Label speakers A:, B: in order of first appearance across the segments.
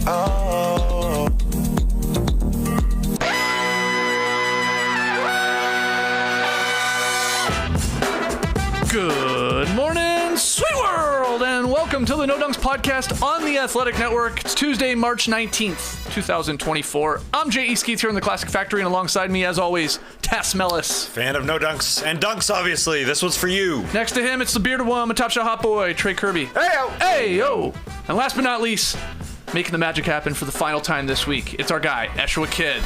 A: Oh.
B: Good morning, sweet world, and welcome to the No Dunks podcast on the Athletic Network. It's Tuesday, March 19th, 2024. I'm Jay Eastkeith here in the Classic Factory, and alongside me, as always, Tass Mellis.
C: Fan of No Dunks and Dunks, obviously. This one's for you.
B: Next to him, it's the bearded one, a top shot hot boy, Trey Kirby.
C: Hey-o.
B: Hey-yo. And last but not least, making the magic happen for the final time this week, it's our guy, Eshwa Kid.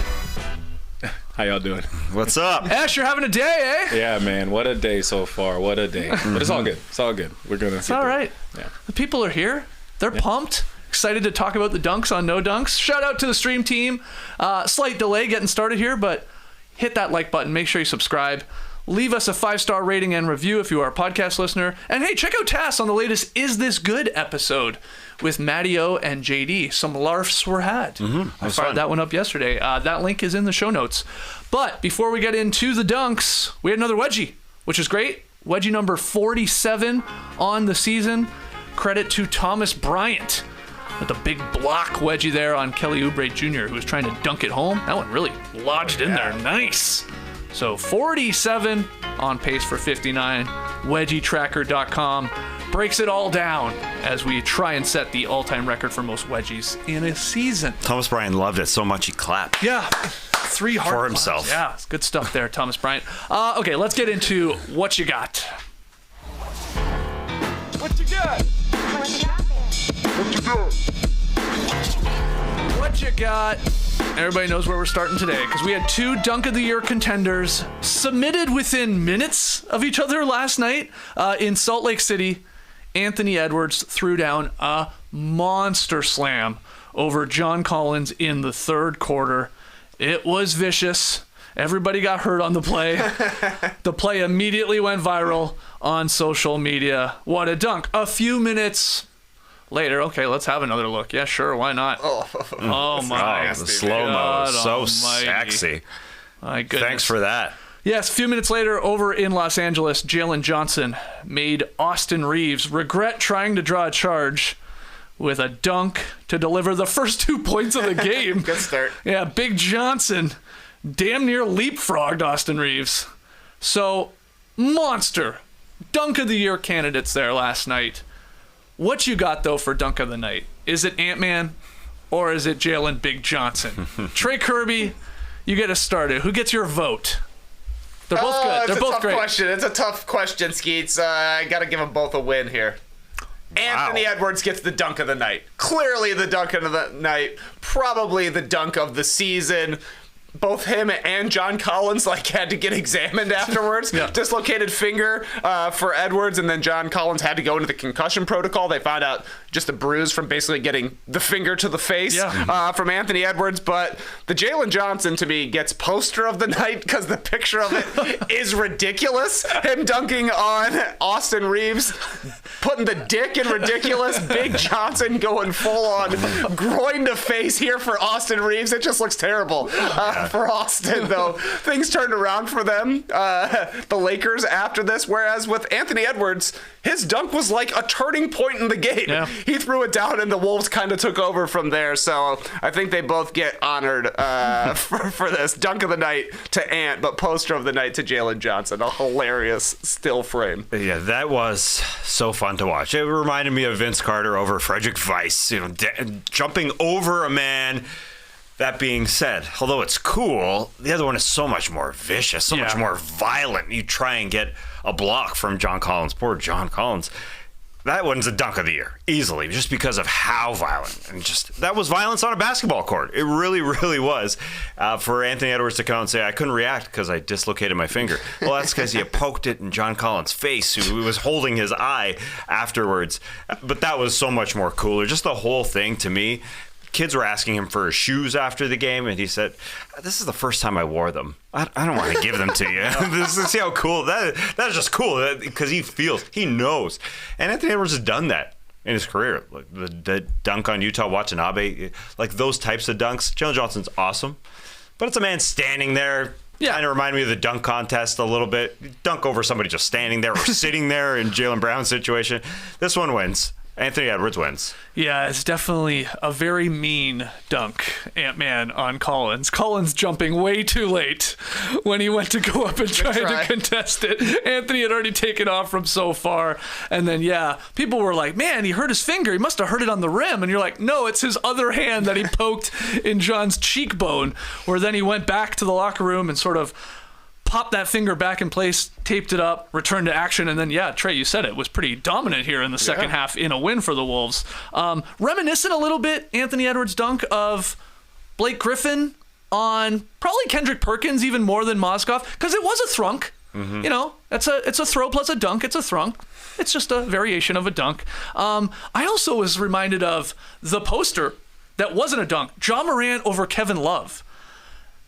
D: How y'all doing?
C: What's up?
B: Ash, you're having a day, eh?
D: Yeah, man. What a day so far. What a day. But it's all good. It's all good. We're going to.
B: It's all right.
D: Yeah.
B: The people are here. They're pumped. Excited to talk about the dunks on No Dunks. Shout out to the stream team. Slight delay getting started here, but hit that like button. Make sure you subscribe. Leave us a 5-star rating and review if you are a podcast listener. And hey, check out Tass on the latest Is This Good episode with Matty O and JD. Some larfs were had. I fired that one up yesterday. That link is in the show notes. But before we get into the dunks, we had another wedgie, which is great. Wedgie number 47 on the season. Credit to Thomas Bryant with the big block wedgie there on Kelly Oubre Jr., who was trying to dunk it home. That one really lodged in there. Nice. So 47 on pace for 59. WedgieTracker.com breaks it all down as we try and set the all-time record for most wedgies in a season.
C: Thomas Bryant loved it so much he clapped.
B: Yeah. 3 hard
C: For himself.
B: claps. Yeah, it's good stuff there, Thomas Bryant. Okay, let's get into what you got.
A: What you got?
B: What you got? Everybody knows where we're starting today because we had 2 Dunk of the Year contenders submitted within minutes of each other last night in Salt Lake City. Anthony Edwards threw down a monster slam over John Collins in the third quarter. It was vicious. Everybody got hurt on the play. The play immediately went viral on social media. What a dunk. A few minutes later, okay, let's have another look. Yeah, sure, why not? Oh my.
C: The slow-mo is so sexy.
B: My goodness.
C: Thanks for that.
B: Yes, a few minutes later, over in Los Angeles, Jalen Johnson made Austin Reeves regret trying to draw a charge with a dunk to deliver the first 2 points of the game.
E: Good start.
B: Yeah, Big Johnson damn near leapfrogged Austin Reeves. So, monster Dunk of the Year candidates there last night. What you got, though, for Dunk of the Night? Is it Ant-Man or is it Jalen Big Johnson? Trey Kirby, you get us started. Who gets your vote? They're both good. They're both great.
E: It's a tough question, Skeets. I got to give them both a win here. Anthony Edwards gets the dunk of the night. Clearly the dunk of the night. Probably the dunk of the season. Both him and John Collins had to get examined afterwards.
B: Yeah.
E: Dislocated finger for Edwards, and then John Collins had to go into the concussion protocol. They found out just a bruise from basically getting the finger to the face from Anthony Edwards. But the Jalen Johnson, to me, gets poster of the night because the picture of it is ridiculous. Him dunking on Austin Reeves, putting the dick in ridiculous. Big Johnson going full on groin to face here for Austin Reeves. It just looks terrible. For Austin, though, things turned around for them, the Lakers, after this. Whereas with Anthony Edwards, his dunk was like a turning point in the game.
B: Yeah.
E: He threw it down, and the Wolves kind of took over from there. So I think they both get honored for this. Dunk of the night to Ant, but poster of the night to Jalen Johnson. A hilarious still frame.
C: Yeah, that was so fun to watch. It reminded me of Vince Carter over Frederick Weiss, jumping over a man. That being said, although it's cool, the other one is so much more vicious, so much more violent. You try and get a block from John Collins. Poor John Collins. That one's a dunk of the year, easily, just because of how violent. And that was violence on a basketball court. It really, really was. For Anthony Edwards to come out and say, I couldn't react because I dislocated my finger. Well, that's because you poked it in John Collins' face, who was holding his eye afterwards. But that was so much more cooler. Just the whole thing, to me. Kids were asking him for his shoes after the game, and he said, this is the first time I wore them. I don't want to give them to you. See how cool. That is just cool because he knows. And Anthony Edwards has done that in his career. Like the dunk on Utah Watanabe, like those types of dunks. Jalen Johnson's awesome, but it's a man standing there. Yeah. Kind of remind me of the dunk contest a little bit. Dunk over somebody just standing there or sitting there in Jaylen Brown's situation. This one wins. Anthony Edwards wins.
B: Yeah, it's definitely a very mean dunk, Ant-Man, on Collins. Collins jumping way too late when he went to go up and try to contest it. Anthony had already taken off from so far. And then, people were like, man, he hurt his finger. He must have hurt it on the rim. And you're like, no, it's his other hand that he poked in John's cheekbone, where then he went back to the locker room and sort of popped that finger back in place, taped it up, returned to action, and then, Trey, you said it, was pretty dominant here in the second half in a win for the Wolves. Reminiscent a little bit, Anthony Edwards' dunk, of Blake Griffin on probably Kendrick Perkins even more than Mozgov, because it was a thrunk. You know, it's a throw plus a dunk. It's a thrunk. It's just a variation of a dunk. I also was reminded of the poster that wasn't a dunk, Ja Morant over Kevin Love.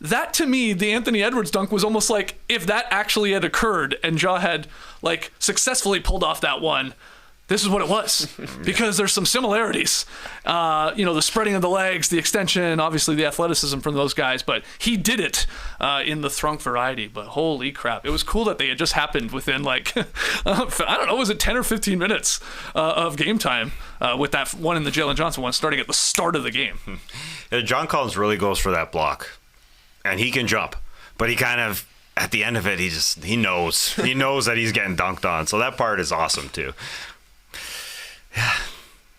B: That, to me, the Anthony Edwards dunk was almost like if that actually had occurred and Ja had, like, successfully pulled off that one, this is what it was. Because there's some similarities. The spreading of the legs, the extension, obviously the athleticism from those guys. But he did it in the thrunk variety. But holy crap. It was cool that they had just happened within, like, I don't know, was it 10 or 15 minutes of game time with that one in the Jalen Johnson one starting at the start of the game.
C: Yeah, John Collins really goes for that block. And he can jump, but he kind of, at the end of it, he knows that he's getting dunked on. So that part is awesome too. Yeah,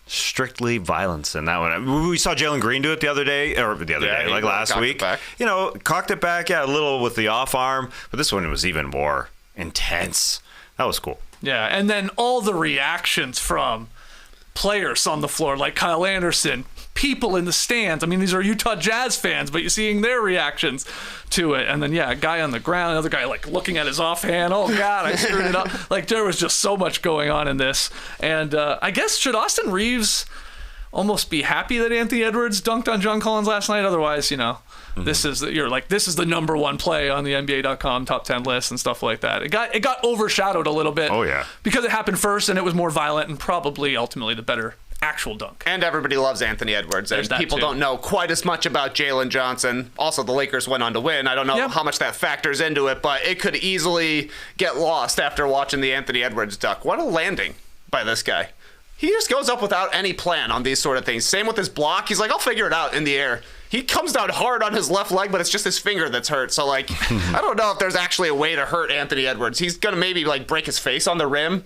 C: strictly violence in that one. We saw Jalen Green do it the other day, like last week. Cocked it back, a little with the off arm, but this one was even more intense. That was cool.
B: Yeah, and then all the reactions from players on the floor, like Kyle Anderson, people in the stands. I mean, these are Utah Jazz fans, but you're seeing their reactions to it. And then, a guy on the ground, another guy, like, looking at his offhand. Oh, God, I screwed it up. Like, there was just so much going on in this. And I guess, should Austin Reeves almost be happy that Anthony Edwards dunked on John Collins last night? Otherwise, this is the number one play on the NBA.com top 10 list and stuff like that. It got overshadowed a little bit.
C: Oh, yeah.
B: Because it happened first and it was more violent and probably ultimately the better actual dunk.
E: And everybody loves Anthony Edwards. And people don't know quite as much about Jalen Johnson. Also, the Lakers went on to win. I don't know how much that factors into it, but it could easily get lost after watching the Anthony Edwards dunk. What a landing by this guy. He just goes up without any plan on these sort of things. Same with his block. He's like, I'll figure it out in the air. He comes down hard on his left leg, but it's just his finger that's hurt. So, like, I don't know if there's actually a way to hurt Anthony Edwards. He's going to maybe, like, break his face on the rim.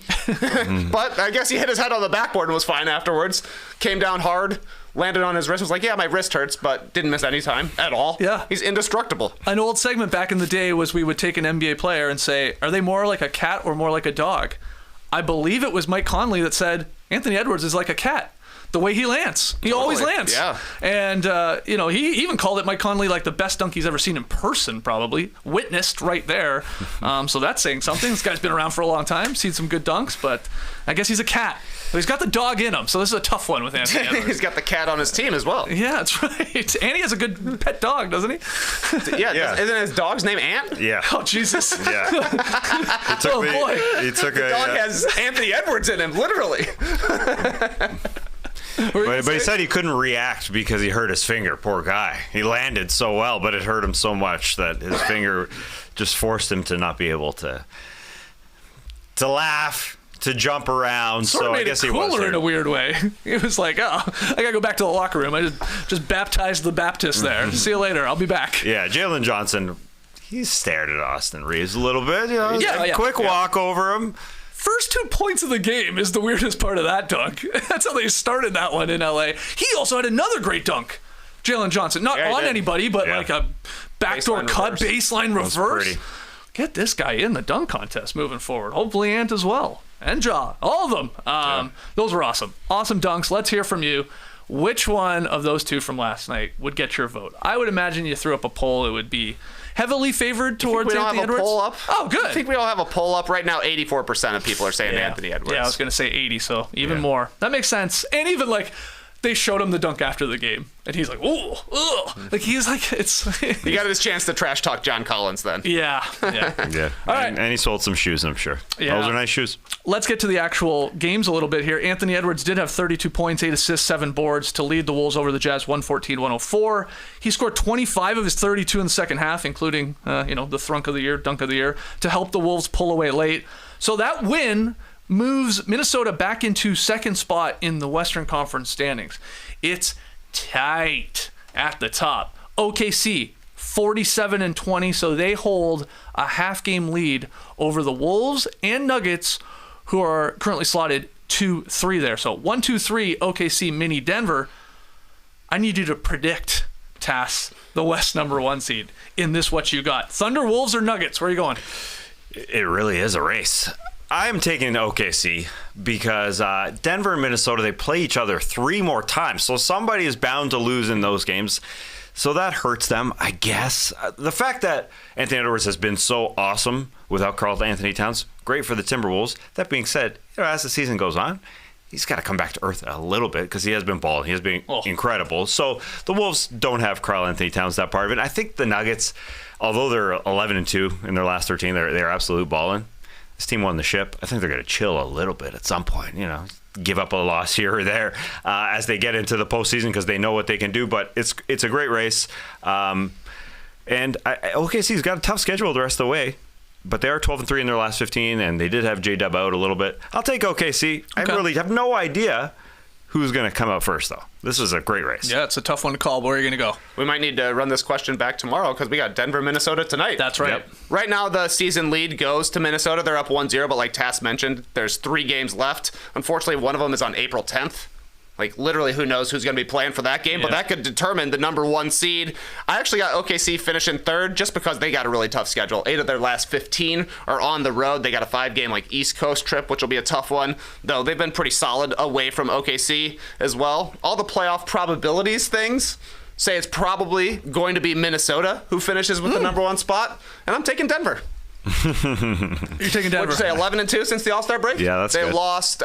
E: But I guess he hit his head on the backboard and was fine afterwards. Came down hard, landed on his wrist, was like, my wrist hurts, but didn't miss any time at all.
B: Yeah.
E: He's indestructible.
B: An old segment back in the day was we would take an NBA player and say, are they more like a cat or more like a dog? I believe it was Mike Conley that said, Anthony Edwards is like a cat. The way he lands. He always lands.
E: Yeah.
B: And, he even called it, Mike Conley, like the best dunk he's ever seen in person, probably. Witnessed right there. So that's saying something. This guy's been around for a long time, seen some good dunks, but I guess he's a cat. But he's got the dog in him, so this is a tough one with Anthony Edwards.
E: He's got the cat on his team as well.
B: Yeah, that's right. And he has a good pet dog, doesn't he?
E: Yeah. Isn't his dog's name Ant?
C: Yeah.
B: Oh, Jesus.
C: Yeah.
B: Boy.
E: The dog has Anthony Edwards in him, literally.
C: But he said he couldn't react because he hurt his finger. Poor guy. He landed so well, but it hurt him so much that his finger just forced him to not be able to laugh, to jump around.
B: Sort of
C: so
B: made
C: I guess
B: it
C: he was
B: cooler
C: hurt.
B: in a weird way. It was like, I gotta go back to the locker room. I just baptized the Baptist there. See you later. I'll be back.
C: Yeah, Jalen Johnson, he stared at Austin Reeves a little bit. Quick walk over him.
B: First 2 points of the game is the weirdest part of that dunk. That's how they started that one in LA. He also had another great dunk, Jalen Johnson. Not on anybody, but like a backdoor cut, baseline reverse. Get this guy in the dunk contest moving forward. Hopefully Ant as well. And Ja. All of them. Those were awesome. Awesome dunks. Let's hear from you. Which one of those two from last night would get your vote? I would imagine you threw up a poll. It would be heavily favored towards Anthony Edwards.
E: We don't have a poll up?
B: Oh, good.
E: I think we all have a poll up right now. 84% of people are saying Anthony Edwards.
B: Yeah, I was going to say 80, so even more. That makes sense. And even like they showed him the dunk after the game, and he's like, "Ooh, ugh!" Like he's like, it's.
E: He got his chance to trash talk John Collins then.
B: Yeah.
C: Yeah.
B: All right.
C: And he sold some shoes, I'm sure.
B: Yeah.
C: Those are nice shoes.
B: Let's get to the actual games a little bit here. Anthony Edwards did have 32 points, 8 assists, 7 boards to lead the Wolves over the Jazz 114-104. He scored 25 of his 32 in the second half, including the dunk of the year, to help the Wolves pull away late. So that win moves Minnesota back into second spot in the Western Conference standings. It's tight at the top. OKC 47-20, so they hold a half-game lead over the Wolves and Nuggets, who are currently slotted 2-3 there. So 1-2-3 OKC, mini Denver. I need you to predict, Tass, the West #1 seed in this What You Got. Thunder, Wolves, or Nuggets? Where are you going?
C: It really is a race. I am taking OKC because Denver and Minnesota, they play each other 3 more times. So somebody is bound to lose in those games. So that hurts them, I guess. The fact that Anthony Edwards has been so awesome without Karl Anthony Towns, great for the Timberwolves. That being said, as the season goes on, he's got to come back to earth a little bit because he has been balling. He has been incredible. So the Wolves don't have Karl Anthony Towns, that part of it. I think the Nuggets, although they're 11-2 in their last 13, they're absolute balling. This team won the ship. I think they're going to chill a little bit at some point, give up a loss here or there as they get into the postseason because they know what they can do. But it's a great race. And OKC's got a tough schedule the rest of the way. But they are 12-3 in their last 15, and they did have J-Dub out a little bit. I'll take OKC. Okay. I really have no idea who's going to come out first, though. This is a great race.
B: Yeah, it's a tough one to call. Where are you going to go?
E: We might need to run this question back tomorrow because we got Denver, Minnesota tonight.
B: That's right. Yep.
E: Right now, the season lead goes to Minnesota. They're up 1-0, but like Tass mentioned, there's 3 games left. Unfortunately, one of them is on April 10th. Like, literally, who knows who's going to be playing for that game, but that could determine the #1 seed. I actually got OKC finishing 3rd just because they got a really tough schedule. 8 of their last 15 are on the road. They got a 5-game, East Coast trip, which will be a tough one, though they've been pretty solid away from OKC as well. All the playoff probabilities things say it's probably going to be Minnesota who finishes with the #1 spot, and I'm taking Denver.
B: You're taking Denver.
E: What'd you say, 11-2 since the All-Star break?
C: Yeah, that's
E: good. They
C: good.
E: lost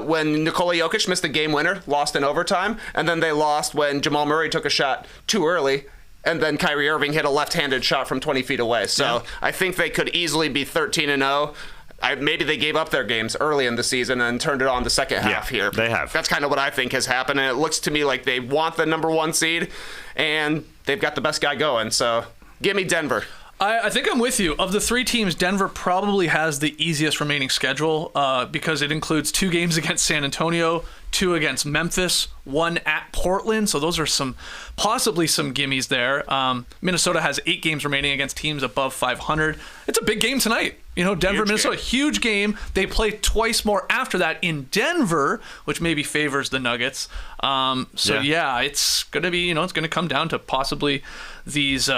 E: when Nikola Jokic missed the game winner, lost in overtime, and then they lost when Jamal Murray took a shot too early, and then Kyrie Irving hit a left-handed shot from 20 feet away. So I think they could easily be 13-0. Maybe they gave up their games early in the season and turned it on the second half here.
C: They have.
E: That's kind of what I think has happened, and it looks to me like they want the #1 seed, and they've got the best guy going. So give me Denver.
B: I think I'm with you. Of the 3 teams, Denver probably has the easiest remaining schedule because it includes 2 games against San Antonio, 2 against Memphis, 1 at Portland. So those are possibly some gimmies there. Minnesota has 8 games remaining against teams above 500. It's a big game tonight. Denver, huge Minnesota, game. Huge game. They play twice more after that in Denver, which maybe favors the Nuggets. It's going to be, it's going to come down to possibly these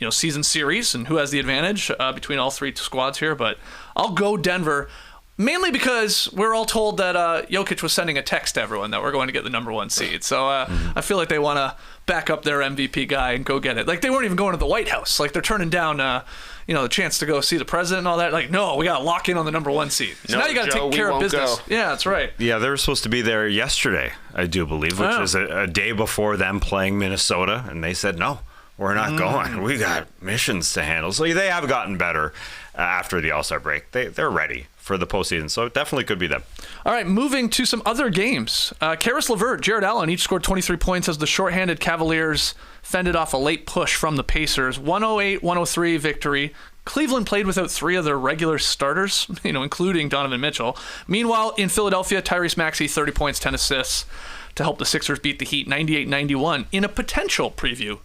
B: season series and who has the advantage between all 3 squads here. But I'll go Denver, mainly because we're all told that Jokic was sending a text to everyone that we're going to get the #1 seed. So I feel like they want to back up their MVP guy and go get it. Like, they weren't even going to the White House. Like, they're turning down the chance to go see the president and all that. Like, no, we got to lock in on the #1 seed. So now you got to take care of business.
E: Go.
B: Yeah, that's right.
C: Yeah, they were supposed to be there yesterday, I do believe, which is a day before them playing Minnesota, and they said no. We're not going. We got missions to handle. So they have gotten better after the All-Star break. They're ready for the postseason, so it definitely could be them.
B: All right, moving to some other games. Karis LeVert, Jared Allen each scored 23 points as the shorthanded Cavaliers fended off a late push from the Pacers. 108-103 victory. Cleveland played without 3 of their regular starters, including Donovan Mitchell. Meanwhile, in Philadelphia, Tyrese Maxey, 30 points, 10 assists to help the Sixers beat the Heat 98-91 in a potential preview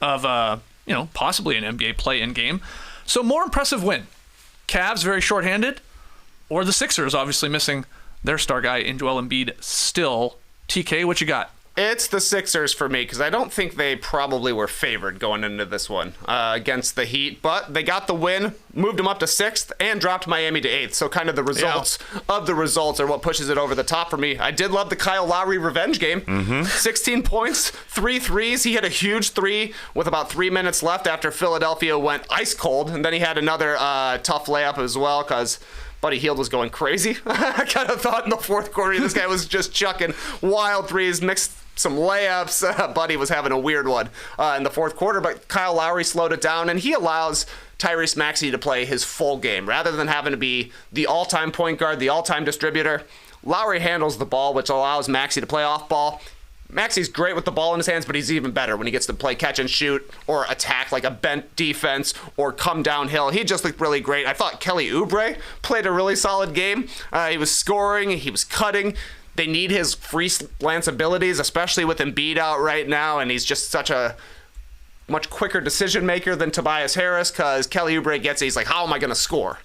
B: of possibly an NBA play-in game. So more impressive win. Cavs very shorthanded, or the Sixers obviously missing their star guy in Joel Embiid still. TK, what you got?
E: It's the Sixers for me because I don't think they probably were favored going into this one against the Heat, but they got the win, moved them up to 6th, and dropped Miami to 8th. So kind of the results of the results are what pushes it over the top for me. I did love the Kyle Lowry revenge game. 16 points, 3 threes. He hit a huge 3 with about 3 minutes left after Philadelphia went ice cold, and then he had another tough layup as well because Buddy Hield was going crazy. I kind of thought in the 4th quarter this guy was just chucking wild threes, mixed some layups. Buddy was having a weird one in the 4th quarter, but Kyle Lowry slowed it down, and he allows Tyrese Maxey to play his full game. Rather than having to be the all-time point guard, the all-time distributor, Lowry handles the ball, which allows Maxey to play off ball. Maxey's great with the ball in his hands, but he's even better when he gets to play catch and shoot or attack like a bent defense or come downhill. He just looked really great. I thought Kelly Oubre played a really solid game. He was scoring, he was cutting. They need his freelance abilities, especially with Embiid out right now, and he's just such a much quicker decision maker than Tobias Harris, because Kelly Oubre gets it. He's like, how am I going to score?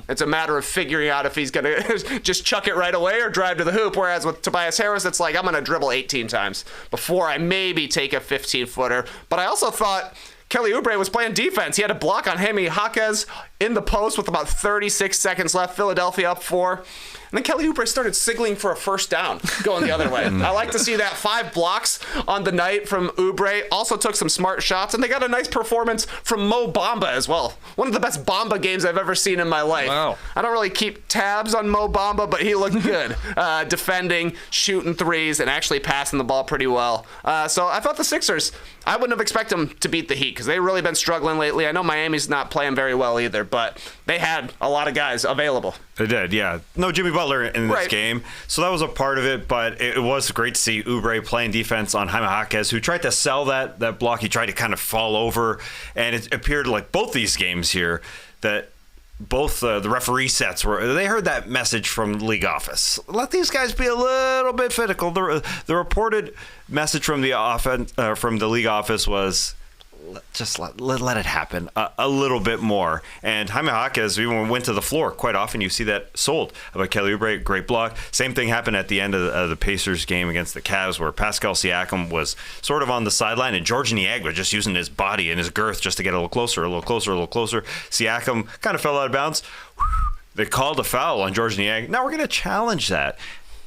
E: It's a matter of figuring out if he's going to just chuck it right away or drive to the hoop. Whereas with Tobias Harris, it's like, I'm going to dribble 18 times before I maybe take a 15-footer. But I also thought Kelly Oubre was playing defense. He had a block on Jaime Jaquez in the post with about 36 seconds left. Philadelphia up 4. And then Kelly Oubre started signaling for a first down going the other way. I like to see that. 5 blocks on the night from Oubre. Also took some smart shots, and they got a nice performance from Mo Bamba as well. One of the best Bamba games I've ever seen in my life.
D: Wow.
E: I don't really keep tabs on Mo Bamba, but he looked good. Defending, shooting threes, and actually passing the ball pretty well. So I thought the Sixers, I wouldn't have expected them to beat the Heat because they've really been struggling lately. I know Miami's not playing very well either, but they had a lot of guys available.
C: They did, yeah. No Jimmy Butler in this game, so that was a part of it, but it was great to see Oubre playing defense on Jaime Jaquez, who tried to sell that block. He tried to kind of fall over, and it appeared like both these games here that both the referee sets they heard that message from the league office. Let these guys be a little bit fickle. The reported message from the league office was, just let it happen a little bit more. And Jaime Jaquez even went to the floor. Quite often you see that sold about Kelly Oubre, great block. Same thing happened at the end of the Pacers game against the Cavs, where Pascal Siakam was sort of on the sideline and George Niang just using his body and his girth just to get a little closer. Siakam kind of fell out of bounds. They called a foul on George Niang. Now we're going to challenge that.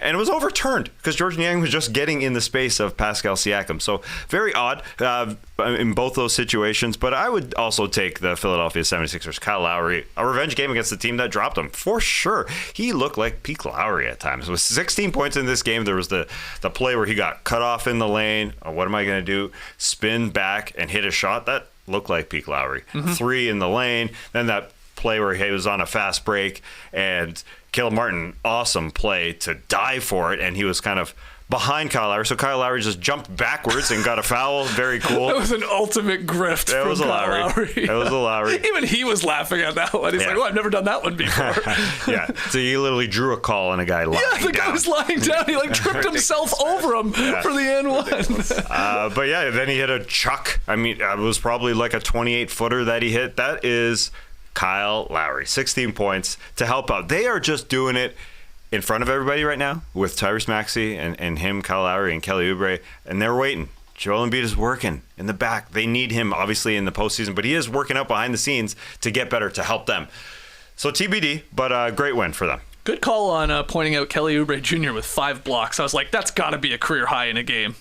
C: And it was overturned because George Niang was just getting in the space of Pascal Siakam. So very odd in both those situations. But I would also take the Philadelphia 76ers, Kyle Lowry, a revenge game against the team that dropped him. For sure. He looked like peak Lowry at times. With 16 points in this game, there was the play where he got cut off in the lane. Oh, what am I going to do? Spin back and hit a shot. That looked like peak Lowry. 3 in the lane. Then that play where he was on a fast break and Caleb Martin, awesome play to dive for it, and he was kind of behind Kyle Lowry, so Kyle Lowry just jumped backwards and got a foul. Very cool.
B: That was an ultimate grift from Kyle Lowry.
C: That was a Lowry.
B: Even he was laughing at that one. He's like, I've never done that one before.
C: Yeah, so he literally drew a call on a guy lying down.
B: Yeah, the guy was lying down. He tripped himself over him for the N1.
C: But yeah, then he hit a chuck. I mean, it was probably like a 28-footer that he hit. That is Kyle Lowry, 16 points to help out. They are just doing it in front of everybody right now with Tyrese Maxey and him, Kyle Lowry, and Kelly Oubre, and they're waiting. Joel Embiid is working in the back. They need him, obviously, in the postseason, but he is working out behind the scenes to get better, to help them. So TBD, but a great win for them.
B: Good call on pointing out Kelly Oubre Jr. with 5 blocks. I was like, that's got to be a career high in a game.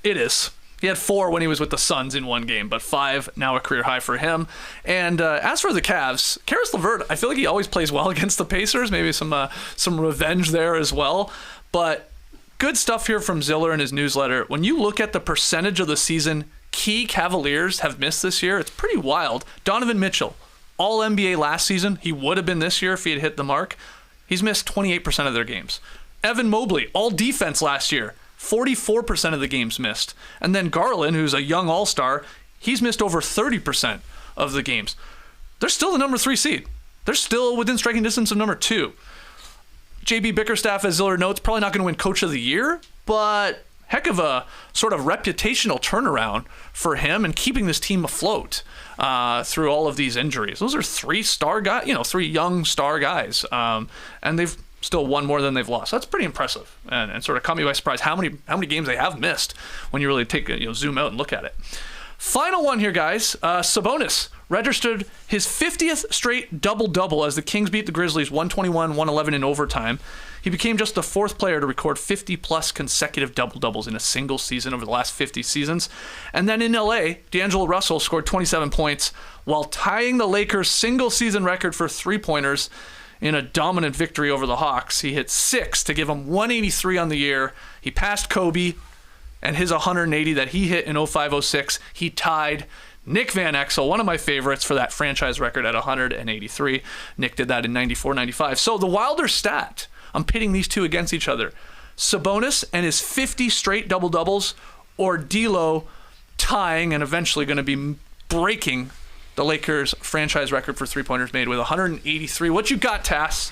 B: It is. He had 4 when he was with the Suns in one game, but 5 now a career high for him. And as for the Cavs, Karis LeVert, I feel like he always plays well against the Pacers. Maybe some revenge there as well. But good stuff here from Ziller in his newsletter. When you look at the percentage of the season key Cavaliers have missed this year, it's pretty wild. Donovan Mitchell, all NBA last season. He would have been this year if he had hit the mark. He's missed 28% of their games. Evan Mobley, all defense last year. 44% of the games missed. And then Garland, who's a young all-star, he's missed over 30% of the games. They're still the number 3 seed. They're still within striking distance of number 2. JB Bickerstaff, as Ziller notes, probably not going to win Coach of the Year, but heck of a sort of reputational turnaround for him and keeping this team afloat through all of these injuries. Those are 3 star guys, 3 young star guys. And they've still won more than they've lost. That's pretty impressive, and sort of caught me by surprise how many games they have missed when you really take zoom out and look at it. Final one here, guys. Sabonis registered his 50th straight double-double as the Kings beat the Grizzlies 121-111 in overtime. He became just the 4th player to record 50-plus consecutive double-doubles in a single season over the last 50 seasons. And then in LA, D'Angelo Russell scored 27 points while tying the Lakers' single-season record for three-pointers in a dominant victory over the Hawks. He hit 6 to give him 183 on the year. He passed Kobe, and his 180 that he hit in 05-06, he tied Nick Van Exel, one of my favorites, for that franchise record at 183. Nick did that in 94-95. So the wilder stat, I'm pitting these two against each other. Sabonis and his 50 straight double-doubles, or D'Lo tying and eventually going to be breaking the Lakers franchise record for three-pointers made with 183. What you got, Tass?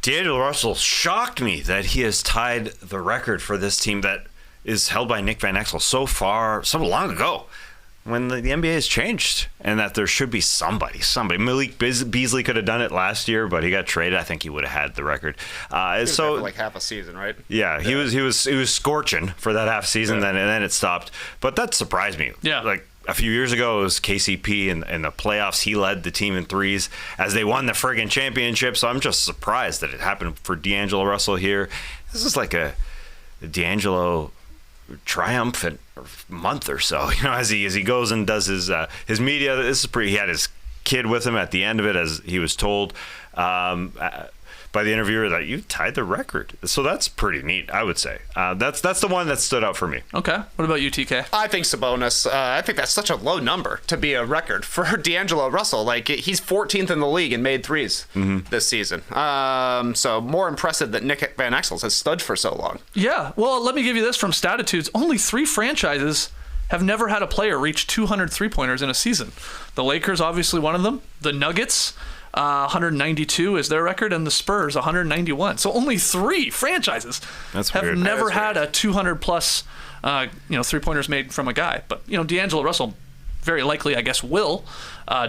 C: D'Angelo Russell shocked me that he has tied the record for this team that is held by Nick Van Exel so long ago, when the NBA has changed, and that there should be somebody. Malik Beasley could have done it last year, but he got traded. I think he would have had the record.
E: He was there for like half a season, right?
C: Yeah, he was scorching for that half season, and then it stopped. But that surprised me.
B: Yeah.
C: Like a few years ago, it was KCP in the playoffs. He led the team in threes as they won the friggin' championship. So I'm just surprised that it happened for D'Angelo Russell here. This is like a D'Angelo triumphant month or so, as he goes and does his media. This is he had his kid with him at the end of it, as he was told by the interviewer that you tied the record. So that's pretty neat, I would say. That's the one that stood out for me.
B: Okay. What about you, TK?
E: I think Sabonis. I think that's such a low number to be a record for D'Angelo Russell. Like, he's 14th in the league in made threes this season. So more impressive that Nick Van Exel has stood for so long.
B: Yeah. Well, let me give you this from Statitudes. Only 3 franchises have never had a player reach 200 three-pointers in a season. The Lakers, obviously one of them. The Nuggets, 192 is their record, and the Spurs 191. So only 3 franchises have never had a 200-plus three-pointers made from a guy. But D'Angelo Russell very likely, I guess, will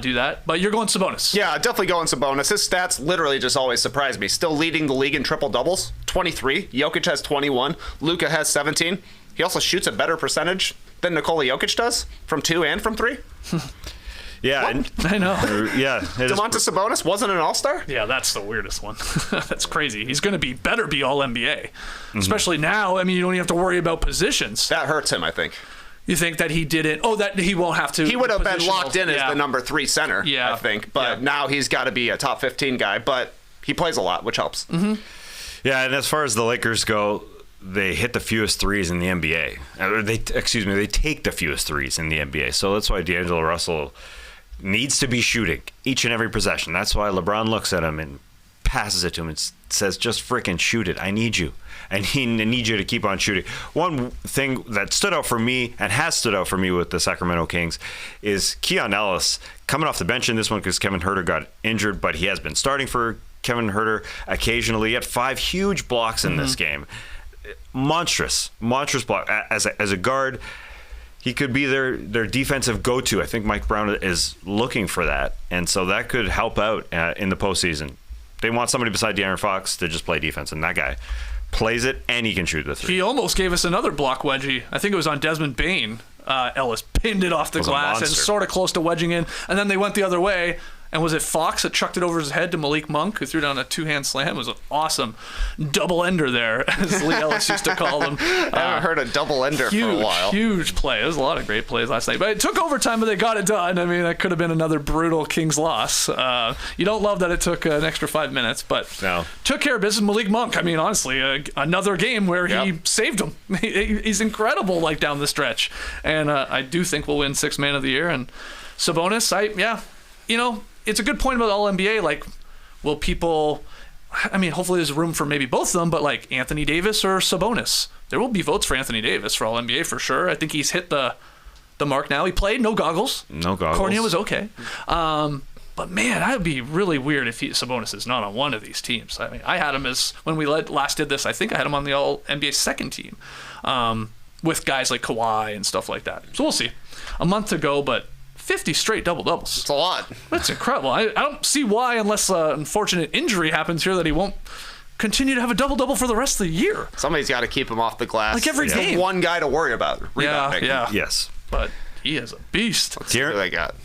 B: do that. But you're going Sabonis.
E: Yeah, definitely going Sabonis. His stats literally just always surprise me. Still leading the league in triple-doubles, 23. Jokic has 21. Luka has 17. He also shoots a better percentage than Nikola Jokic does from 2 and from 3.
C: Yeah, and,
B: I know.
C: Yeah,
E: Domantas Sabonis wasn't an All-Star?
B: Yeah, that's the weirdest one. That's crazy. He's going to better be All NBA, especially now. I mean, you don't even have to worry about positions.
E: That hurts him, I think.
B: You think that he didn't? Oh, that he won't have to.
E: He would have been locked in as the number 3 center, I think. But now he's got to be a top 15 guy. But he plays a lot, which helps.
C: Yeah, and as far as the Lakers go, they hit the fewest threes in the NBA. They take the fewest threes in the NBA. So that's why D'Angelo Russell needs to be shooting each and every possession. That's why LeBron looks at him and passes it to him and says, just freaking shoot it. I need you. I need you to keep on shooting. One thing that stood out for me and has stood out for me with the Sacramento Kings is Keon Ellis coming off the bench in this one because Kevin Huerter got injured, but he has been starting for Kevin Huerter occasionally. He had 5 huge blocks in this game. Monstrous block. As a guard, he could be their defensive go-to. I think Mike Brown is looking for that, and so that could help out in the postseason. They want somebody beside De'Aaron Fox to just play defense, and that guy plays it, and he can shoot the 3.
B: He almost gave us another block wedgie. I think it was on Desmond Bane. Ellis pinned it off the glass and sort of close to wedging in, and then they went the other way. And was it Fox that chucked it over his head to Malik Monk, who threw down a 2-hand slam? It was an awesome double-ender there, as Lee Ellis used to call them.
E: I haven't heard a double-ender for a while.
B: Huge play. There was a lot of great plays last night. But it took overtime, but they got it done. I mean, that could have been another brutal Kings loss. You don't love that it took an extra 5 minutes, but took care of business. Malik Monk, I mean, honestly, another game where he saved him. He's incredible, like, down the stretch. And I do think we'll win 6th Man of the Year. And Sabonis, it's a good point about All-NBA. Like, will people... I mean, hopefully there's room for maybe both of them, but like Anthony Davis or Sabonis. There will be votes for Anthony Davis for All-NBA for sure. I think he's hit the mark now. He played, no goggles. Cornea was okay. But man, that would be really weird if Sabonis is not on one of these teams. I mean, I had him as, when we last did this, I think I had him on the All-NBA 2nd team with guys like Kawhi and stuff like that. So we'll see. A month to go, but 50 straight double-doubles.
E: It's a lot.
B: That's incredible. I don't see why, unless an unfortunate injury happens here, that he won't continue to have a double-double for the rest of the year.
E: Somebody's got to keep him off the glass.
B: Like every game.
E: One guy to worry about. Rebounding.
B: Yeah.
C: Yes.
B: But he is a beast.
E: Let's see what they got.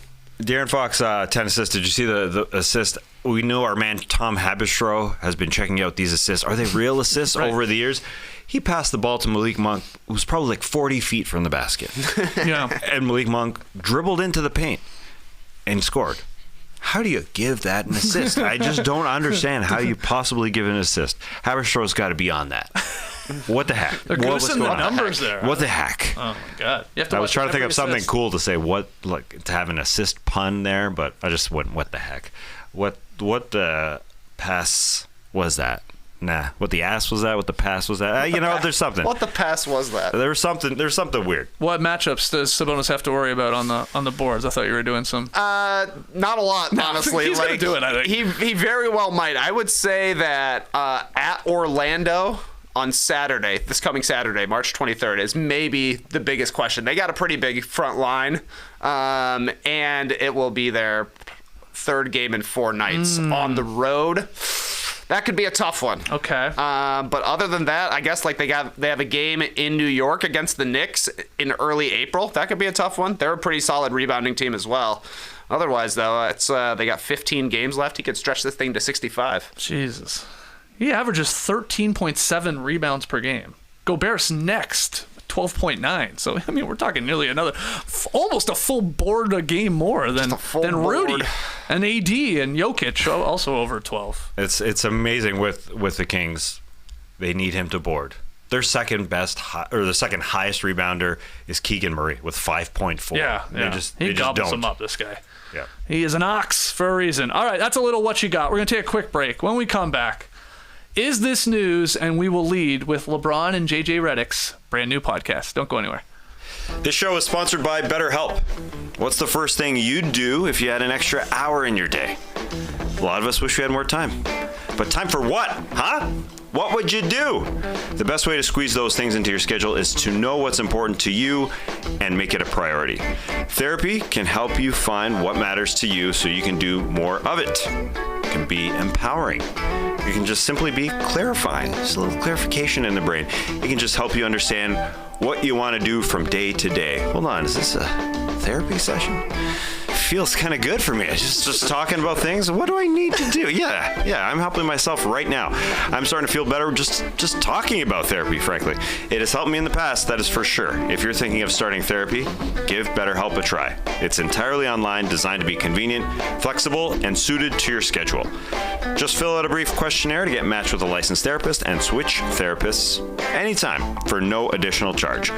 C: De'Aaron Fox, 10 assists. Did you see the assist? We know our man Tom Habistrow has been checking out these assists. Are they real assists over the years? He passed the ball to Malik Monk, who was probably like 40 feet from the basket. And Malik Monk dribbled into the paint and scored. How do you give that an assist? I just don't understand how you possibly give an assist. Haberstrow's got to be on that. What the heck?
B: They're goosing the numbers there.
C: What the heck?
B: Oh, my God.
C: I was trying to think of something cool to say, to have an assist pun there, but I just went, what the heck? What pass was that? Nah. What the ass was that? What the pass was that? There's something.
E: What the pass was that?
C: There's something weird.
B: What matchups does Sabonis have to worry about on the boards? I thought you were doing some.
E: Not a lot, honestly.
B: He's gonna do it, I think.
E: He very well might. I would say that at Orlando on Saturday, this coming Saturday, March 23rd, is maybe the biggest question. They got a pretty big front line, and it will be their third game in 4 nights on the road. That could be a tough one.
B: Okay.
E: But other than that, I guess they have a game in New York against the Knicks in early April. That could be a tough one. They're a pretty solid rebounding team as well. Otherwise, though, it's they got 15 games left. He could stretch this thing to 65.
B: Jesus. He averages 13.7 rebounds per game. Gobert's next, 12.9. So, we're talking nearly almost a full board a game more than Rudy.
E: Board.
B: And AD and Jokic also over 12.
C: It's amazing with the Kings. They need him to board. Their second highest rebounder is Keegan Murray with 5.4.
B: Yeah. He gobbles him up, this guy.
C: Yeah.
B: He is an ox for a reason. All right, that's a little what you got. We're going to take a quick break. When we come back, is this news? And we will lead with LeBron and JJ Redick's brand new podcast. Don't go anywhere.
C: This show is sponsored by BetterHelp. What's the first thing you'd do if you had an extra hour in your day? A lot of us wish we had more time. But time for what, huh? What would you do? The best way to squeeze those things into your schedule is to know what's important to you and make it a priority. Therapy can help you find what matters to you so you can do more of it. It can be empowering. It can just simply be clarifying. Just a little clarification in the brain. It can just help you understand what you want to do from day to day. Hold on, is this a therapy session? Feels kind of good for me. Just talking about things. What do I need to do? Yeah, I'm helping myself right now. I'm starting to feel better just talking about therapy, frankly. It has helped me in the past, that is for sure. If you're thinking of starting therapy, give BetterHelp a try. It's entirely online, designed to be convenient, flexible, and suited to your schedule. Just fill out a brief questionnaire to get matched with a licensed therapist and switch therapists anytime for no additional charge.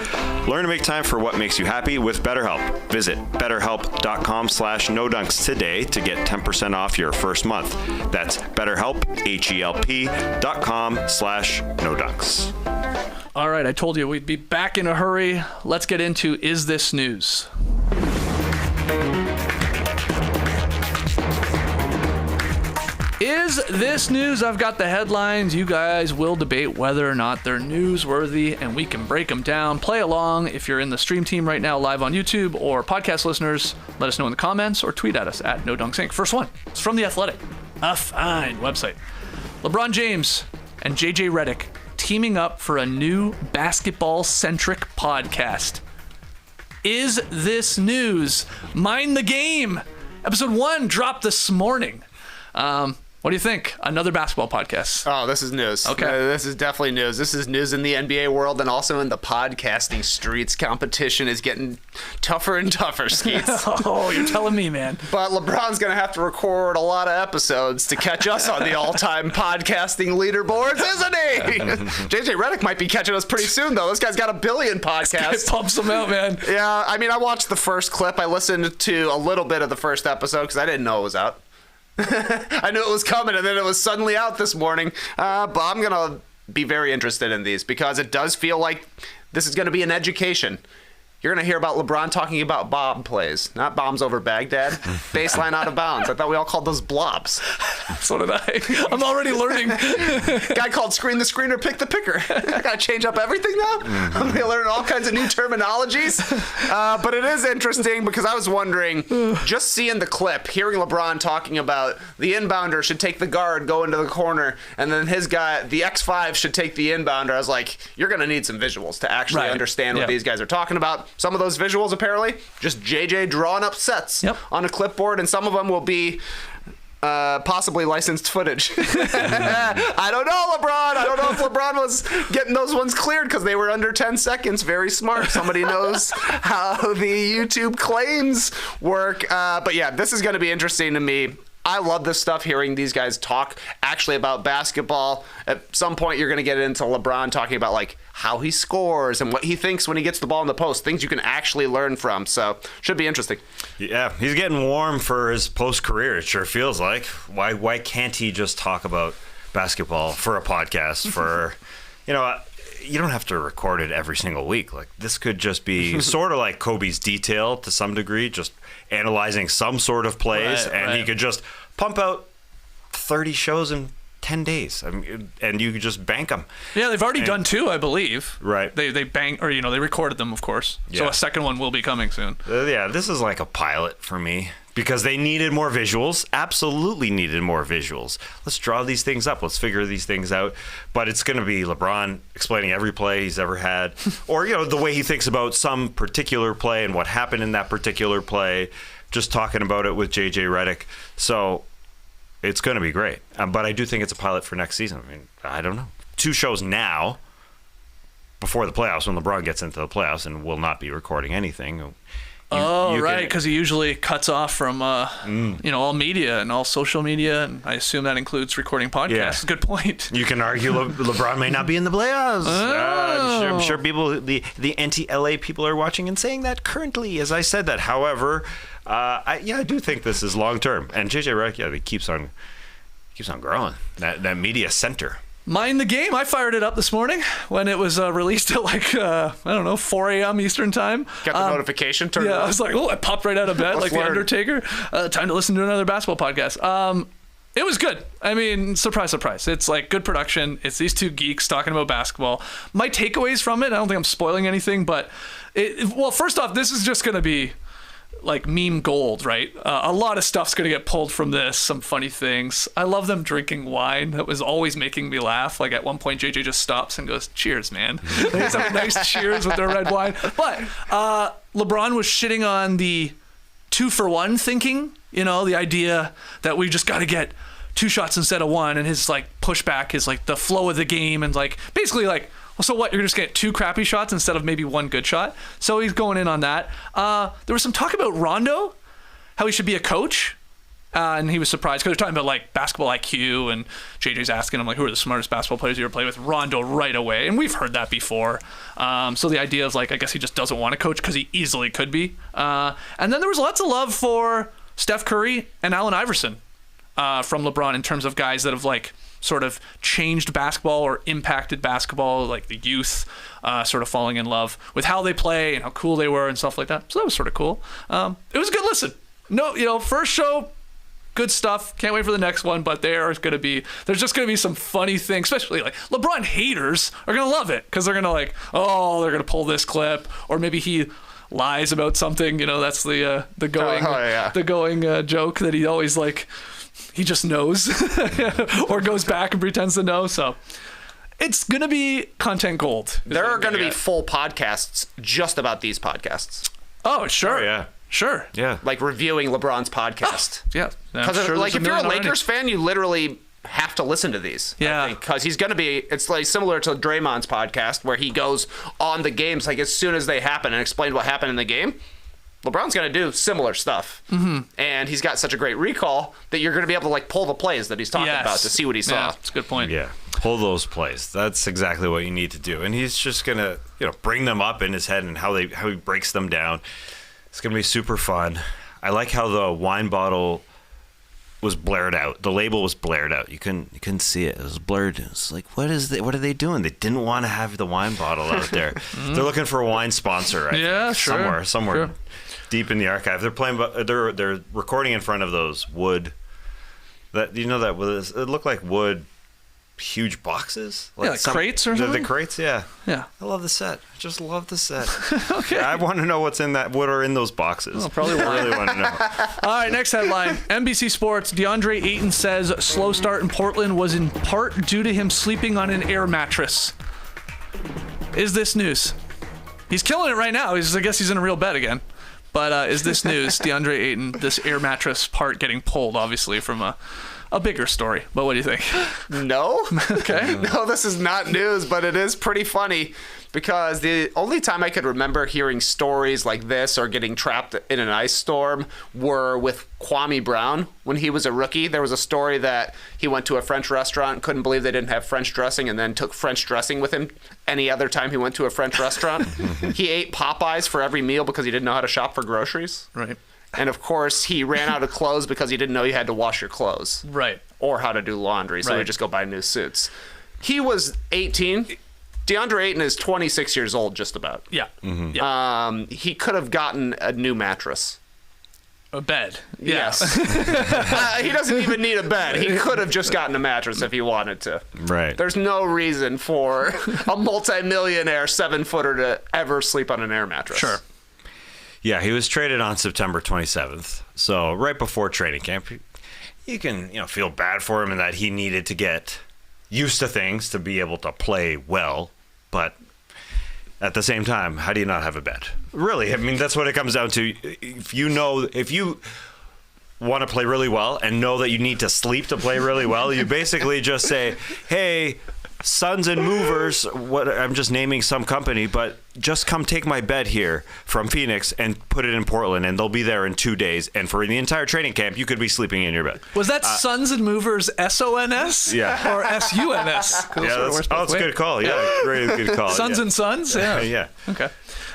C: Learn to make time for what makes you happy with BetterHelp. Visit BetterHelp.com/NoDunks today to get 10% off your first month. That's BetterHelp, HELP.com/NoDunks.
B: All right, I told you we'd be back in a hurry. Let's get into Is This News? Is this news? I've got the headlines. You guys will debate whether or not they're newsworthy, and we can break them down. Play along if you're in the stream team right now, live on YouTube, or podcast listeners. Let us know in the comments or tweet at us at NoDunksInc. First one. It's from The Athletic, a fine website. LeBron James and JJ Redick teaming up for a new basketball-centric podcast. Is this news? Mind the Game. Episode 1 dropped this morning. What do you think? Another basketball podcast.
E: Oh, this is news.
B: Okay.
E: This is definitely news. This is news in the NBA world and also in the podcasting streets. Competition is getting tougher and tougher, Skeets.
B: Oh, you're telling me, man.
E: But LeBron's going to have to record a lot of episodes to catch us on the all-time podcasting leaderboards, isn't he? JJ Redick might be catching us pretty soon, though. This guy's got 1 billion podcasts.
B: It pumps them out, man.
E: Yeah, I mean, I watched the first clip. I listened to a little bit of the first episode because I didn't know it was out. I knew it was coming, and then it was suddenly out this morning. But I'm going to be very interested in these because it does feel like this is going to be an education. You're going to hear about LeBron talking about bomb plays, not bombs over Baghdad. Baseline out of bounds. I thought we all called those blobs.
B: So did I. I'm already learning.
E: Guy called screen the screener, pick the picker. I got to change up everything now? I'm going to learn all kinds of new terminologies. But it is interesting because I was wondering, just seeing the clip, hearing LeBron talking about the inbounder should take the guard, go into the corner, and then his guy, the X5, should take the inbounder. I was like, you're going to need some visuals to actually understand what these guys are talking about. Some of those visuals, apparently, just JJ drawing up sets on a clipboard, and some of them will be possibly licensed footage. I don't know, LeBron. I don't know if LeBron was getting those ones cleared because they were under 10 seconds. Very smart. Somebody knows how the YouTube claims work. But yeah, this is going to be interesting to me. I love this stuff, hearing these guys talk actually about basketball. At some point, you're going to get into LeBron talking about like how he scores and what he thinks when he gets the ball in the post, things you can actually learn from. So should be interesting.
C: Yeah, he's getting warm for his post-career, it sure feels like. Why can't he just talk about basketball for a podcast for, you don't have to record it every single week. Like, this could just be sort of like Kobe's detail to some degree, just analyzing some sort of plays, and he could just pump out 30 shows in 10 days. I mean, and you could just bank them.
B: Yeah, they've already done 2, I believe.
C: Right.
B: They bank, or they recorded them, of course. So a second one will be coming soon.
C: This is like a pilot for me because they needed more visuals. Absolutely needed more visuals. Let's draw these things up. Let's figure these things out. But it's going to be LeBron explaining every play he's ever had, or the way he thinks about some particular play and what happened in that particular play. Just talking about it with JJ Redick. So it's going to be great. But I do think it's a pilot for next season. I mean, I don't know. 2 shows now before the playoffs, when LeBron gets into the playoffs and will not be recording anything.
B: Right, because he usually cuts off from all media and all social media, and I assume that includes recording podcasts.
C: Yeah.
B: Good point.
C: You can argue LeBron may not be in the playoffs. I'm sure people, the anti-LA people are watching and saying that currently as I said that. However, I do think this is long term, and JJ Redick, he keeps on growing that media center.
B: Mind the game. I fired it up this morning when it was released at 4 a.m. Eastern time.
E: Got the notification turned on.
B: I was like, I popped right out of bed like the Undertaker. Time to listen to another basketball podcast. It was good. I mean, surprise, surprise. It's like good production. It's these 2 geeks talking about basketball. My takeaways from it, I don't think I'm spoiling anything, but first off, this is just going to be like meme gold, right? A lot of stuff's going to get pulled from this, some funny things. I love them drinking wine. That was always making me laugh. Like at one point, JJ just stops and goes, cheers, man. They just have nice cheers with their red wine. But LeBron was shitting on the 2-for-1 thinking, the idea that we just got to get 2 shots instead of 1. And his like pushback is like the flow of the game and like basically like, well, so what? You're just getting 2 crappy shots instead of maybe 1 good shot. So he's going in on that. There was some talk about Rondo, how he should be a coach. And he was surprised because they're talking about like basketball IQ, and JJ's asking him like, who are the smartest basketball players you ever played with? Rondo right away. And we've heard that before. So the idea of like, I guess he just doesn't want to coach because he easily could be. And then there was lots of love for Steph Curry and Allen Iverson from LeBron in terms of guys that have like sort of changed basketball or impacted basketball, like the youth sort of falling in love with how they play and how cool they were and stuff like that. So that was sort of cool. It was a good listen. No, first show, good stuff. Can't wait for the next one, but there's just going to be some funny things, especially like LeBron haters are going to love it because they're going to like, they're going to pull this clip, or maybe he lies about something. That's the going joke that he always like, he just knows or goes back and pretends to know. So it's going to be content gold.
E: There are going to be full podcasts just about these podcasts.
B: Oh, sure.
C: Oh, yeah.
B: Sure.
C: Yeah.
E: Like reviewing LeBron's podcast.
B: Yeah.
E: Because if you're a Lakers fan, you literally have to listen to these.
B: Yeah.
E: Because he's going to be, it's like similar to Draymond's podcast where he goes on the games like as soon as they happen and explain what happened in the game. LeBron's going to do similar stuff. Mm-hmm. And he's got such a great recall that you're going to be able to like pull the plays that he's talking about to see what he saw.
B: Yeah, that's a good point.
C: Yeah. Pull those plays. That's exactly what you need to do. And he's just going to, bring them up in his head and how he breaks them down. It's going to be super fun. I like how the wine bottle was blared out. The label was blared out. You couldn't see it. It was blurred. It was like, what are they doing? They didn't want to have the wine bottle out there. They're looking for a wine sponsor. Somewhere sure. Deep in the archive. They're recording in front of those wood. That it looked like wood. Huge boxes,
B: like crates or something.
C: The crates, yeah.
B: I
C: love the set. I just love the set.
B: Okay.
C: I want to know what are in those boxes.
B: Probably
C: I really want to know.
B: All right, next headline. NBC Sports. DeAndre Ayton says slow start in Portland was in part due to him sleeping on an air mattress. Is this news? He's killing it right now. I guess he's in a real bed again. But is this news? DeAndre Ayton, this air mattress part getting pulled, obviously, from a bigger story. But what do you think?
E: No.
B: Okay.
E: No, this is not news, but it is pretty funny because the only time I could remember hearing stories like this or getting trapped in an ice storm were with Kwame Brown when he was a rookie. There was a story that he went to a French restaurant, couldn't believe they didn't have French dressing, and then took French dressing with him any other time he went to a French restaurant. He ate Popeyes for every meal because he didn't know how to shop for groceries.
B: Right.
E: And of course, he ran out of clothes because he didn't know you had to wash your clothes.
B: Right.
E: Or how to do laundry. So
B: Right.
E: he'd just go buy new suits. He was 18. DeAndre Ayton is 26 years old, just about.
B: Yeah. Yeah.
E: He could have gotten a new mattress.
B: A bed. Yeah.
E: Yes. He doesn't even need a bed. He could have just gotten a mattress if he wanted to.
C: Right.
E: There's no reason for a multi-millionaire 7-footer to ever sleep on an air mattress.
B: Sure.
C: Yeah, he was traded on September 27th. So right before training camp, you can feel bad for him in that he needed to get used to things to be able to play well. But at the same time, how do you not have a bed? Really, I mean, that's what it comes down to. If you want to play really well and know that you need to sleep to play really well, you basically just say, hey, Sons and Movers, I'm just naming some company, but just come take my bed here from Phoenix and put it in Portland, and they'll be there in 2 days. And for the entire training camp, you could be sleeping in your bed.
B: Was that Sons and Movers SONS?
C: Yeah.
B: Or SUNS?
C: Yeah, that's a good call. Yeah, very good call.
B: Sons
C: yeah.
B: and Sons? Yeah.
C: Yeah.
B: Okay.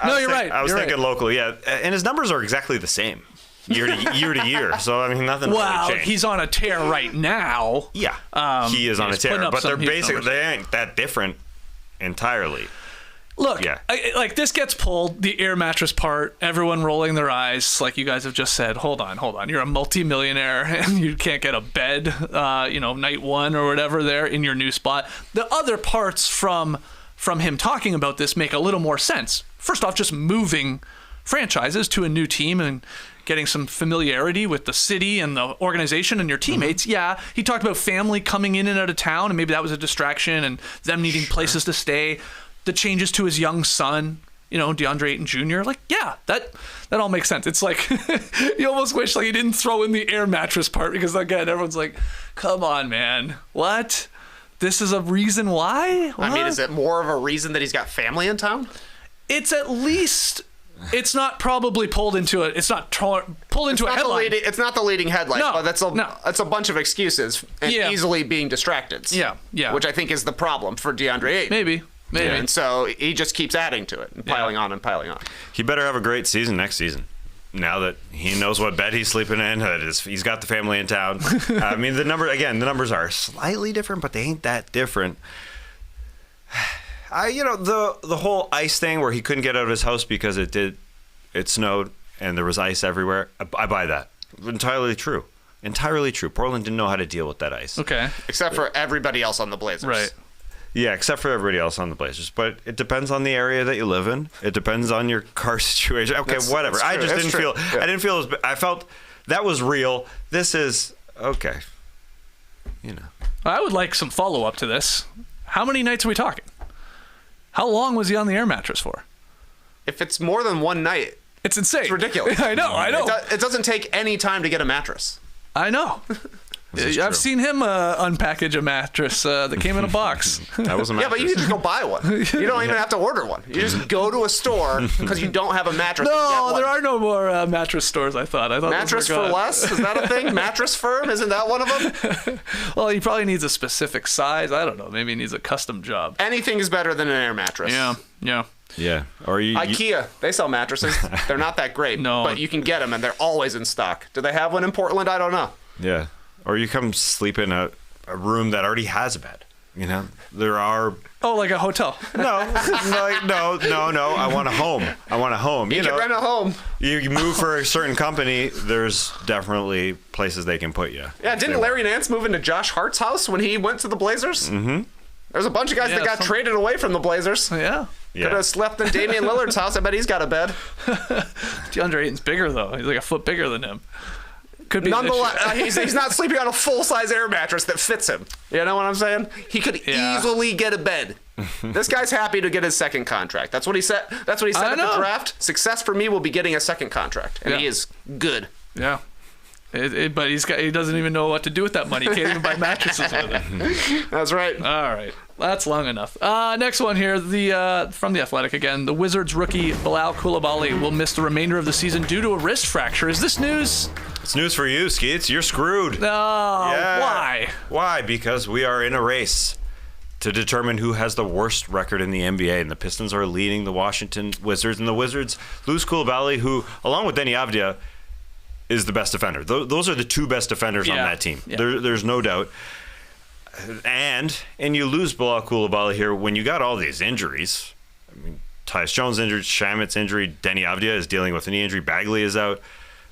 B: No, you're right.
C: I was thinking local, yeah. And his numbers are exactly the same year to year. So, I mean, nothing
B: Wow,
C: really changed.
B: he's on a tear right now.
C: Yeah, he is on a
B: he's putting
C: tear.
B: up
C: But they're
B: some huge
C: basically,
B: numbers.
C: they ain't that different entirely.
B: Look,
C: Yeah.
B: like this gets pulled, the air mattress part, everyone rolling their eyes, like you guys have just said, hold on. You're a multimillionaire and you can't get a bed, night one or whatever there in your new spot. The other parts from him talking about this make a little more sense. First off, just moving franchises to a new team and getting some familiarity with the city and the organization and your teammates.
C: Mm-hmm.
B: Yeah, he talked about family coming in and out of town, and maybe that was a distraction, and them needing places to stay. The changes to his young son, DeAndre Ayton Jr. Like, yeah, that all makes sense. It's like you almost wish like he didn't throw in the air mattress part, because again, everyone's like, come on, man, what? This is a reason why? What?
E: I mean, is it more of a reason that he's got family in town?
B: It's at least. It's not probably pulled into it. It's not pulled into a headline.
E: It's not the leading headline,
B: No,
E: but that's
B: no.
E: a bunch of excuses and
B: Yeah.
E: easily being distracted.
B: Yeah.
E: Which I think is the problem for DeAndre Ayton.
B: Maybe.
E: And so he just keeps adding to it and piling on and piling on.
C: He better have a great season next season. Now that he knows what bed he's sleeping in, he's got the family in town. I mean, the numbers are slightly different, but they ain't that different. The whole ice thing where he couldn't get out of his house because it snowed and there was ice everywhere. I buy that. Entirely true. Portland didn't know how to deal with that ice.
B: Okay.
E: Except for everybody else on the Blazers.
B: Right.
C: Yeah, except for everybody else on the Blazers. But it depends on the area that you live in. It depends on your car situation. Okay, whatever.
E: That's true.
C: I just didn't feel.
E: Yeah.
C: I didn't feel. I felt that was real. This is okay.
B: I would like some follow up to this. How many nights are we talking? How long was he on the air mattress for?
E: If it's more than one night,
B: It's insane.
E: it's ridiculous.
B: I know.
E: It doesn't take any time to get a mattress.
B: I know.
C: is
B: I've
C: true.
B: seen him unpackage a mattress that came in a box.
C: That was a
E: Yeah,
C: mattress.
E: but you can just go buy one. You don't even have to order one. You just go to a store because you don't have a mattress. and get
B: No,
E: one.
B: there are no more mattress stores, I thought. Those
E: Mattress
B: were
E: for
B: gone.
E: less? Is that a thing? Mattress Firm? Isn't that one of them?
B: Well, he probably needs a specific size. I don't know. Maybe he needs a custom job.
E: Anything is better than an air mattress.
B: Yeah.
C: Yeah, or you.
E: IKEA, they sell mattresses. They're not that great,
B: No.
E: but you can get them, and they're always in stock. Do they have one in Portland? I don't know.
C: Yeah, or you come sleep in a room that already has a bed. There are.
B: Oh, like a hotel.
C: No. I want a home.
E: You can rent a home.
C: You move for a certain company, there's definitely places they can put you.
E: Yeah, didn't Larry Nance move into Josh Hart's house when he went to the Blazers? Mm-hmm. There's a bunch of guys that got traded away from the Blazers.
B: Yeah.
E: Could have slept in Damian Lillard's house. I bet he's got a bed.
B: DeAndre Ayton's bigger, though. He's like a foot bigger than him. Could be an
E: Nonetheless,
B: issue.
E: he's not sleeping on a full-size air mattress that fits him. You know what I'm saying? He could
B: Yeah.
E: easily get a bed. This guy's happy to get his second contract. That's what he said. That's what he said
B: I
E: at the
B: know.
E: draft. Success for me will be getting a second contract, and
B: Yeah.
E: he is good.
B: Yeah. But he doesn't even know what to do with that money. He can't even buy mattresses with it.
E: That's right.
B: All right. That's long enough. Next one here, from The Athletic again. The Wizards rookie Bilal Coulibaly will miss the remainder of the season due to a wrist fracture. Is this news?
C: It's news for you, Skeets. You're screwed.
B: No.
C: Yeah.
B: Why?
C: Why? Because we are in a race to determine who has the worst record in the NBA, and the Pistons are leading the Washington Wizards, and the Wizards lose Coulibaly, who, along with Denny Avdia, is the best defender. Those are the two best defenders on that team.
B: Yeah.
C: There's no doubt. And you lose Bilal Coulibaly here when you got all these injuries. I mean, Tyus Jones injured, Shamit's injury, Denny Avdia is dealing with a knee injury, Bagley is out.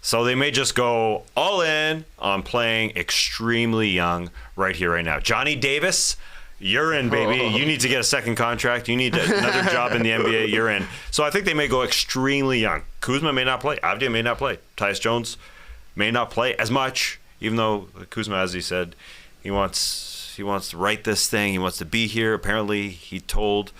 C: So they may just go all in on playing extremely young right here, right now. Johnny Davis, you're in, baby. You need to get a second contract. You need another job in the NBA. You're in. So I think they may go extremely young. Kuzma may not play. Avdia may not play. Tyus Jones may not play as much, even though Kuzma, as he said, he wants to write this thing. He wants to be here. Apparently, he told